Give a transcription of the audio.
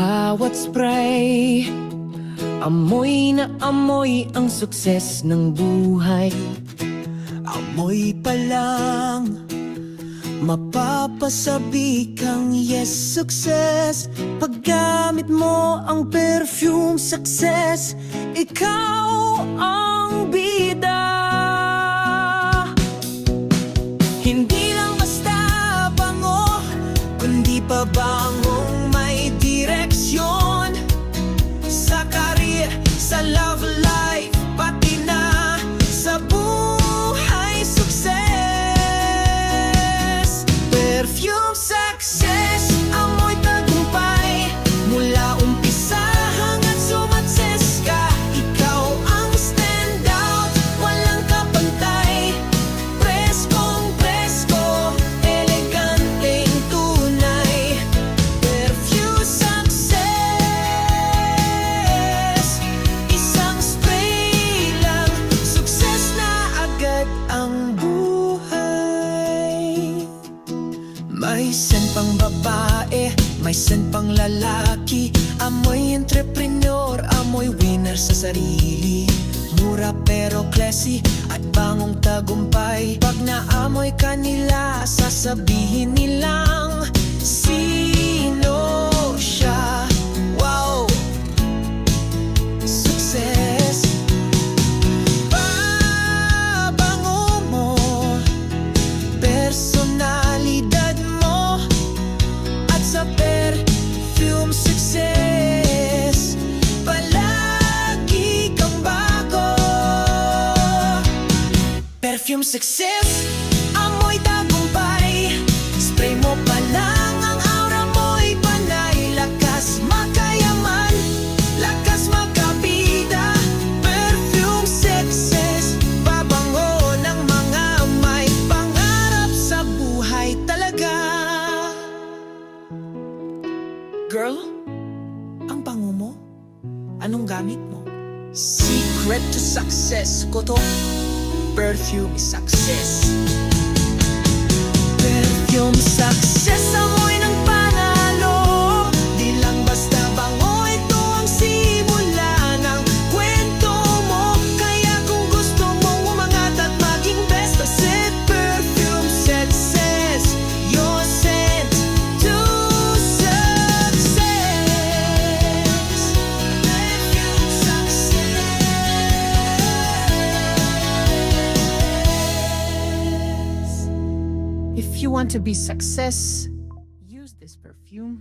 bawat spray, amoy na amoy ang sukses ng buhay. Amoy pa lang, mapapasabi kang yes, success. Paggamit mo ang perfume success, ikaw ang bida. Hindi lang basta bango, kundi pabangong may direksyon. Sa career, sa love life, pati na sa buhay success. Perfume success, amoy tagumpay. Mula umpisa hanggang sumakses ka, ikaw ang standout, walang kapantay. Preskong presko, eleganteng tunay. Perfume success, isang spray lang, sukses na agad ang buhay. May scent pang babae, may scent pang lalaki. Amoy entrepreneur, amoy winner sa sarili. Mura pero classy at bangong tagumpay. Pag naamoy kanila, sasabihin nilang sino siya. Wow! Success. Pabango mo, personalidad mo, at sa perfume success, palagi kang bago. Perfume success, amoy tagumpay. Spray mo pa lang, ang aura mo'y panay. Lakas makayaman, lakas makabida. Perfume success, pabango ng mga may pangarap sa buhay talaga. Girl, ang bango mo? Anong gamit mo? Secret to success ko to. Perfume is success. Perfume success, amoy ng panalo. Di lang basta bango, ito ang simula ng kwento mo. Kaya kung gusto mong umangat at maging best, set perfume success, your scent to success. Perfume success. If you want to be success, use this perfume.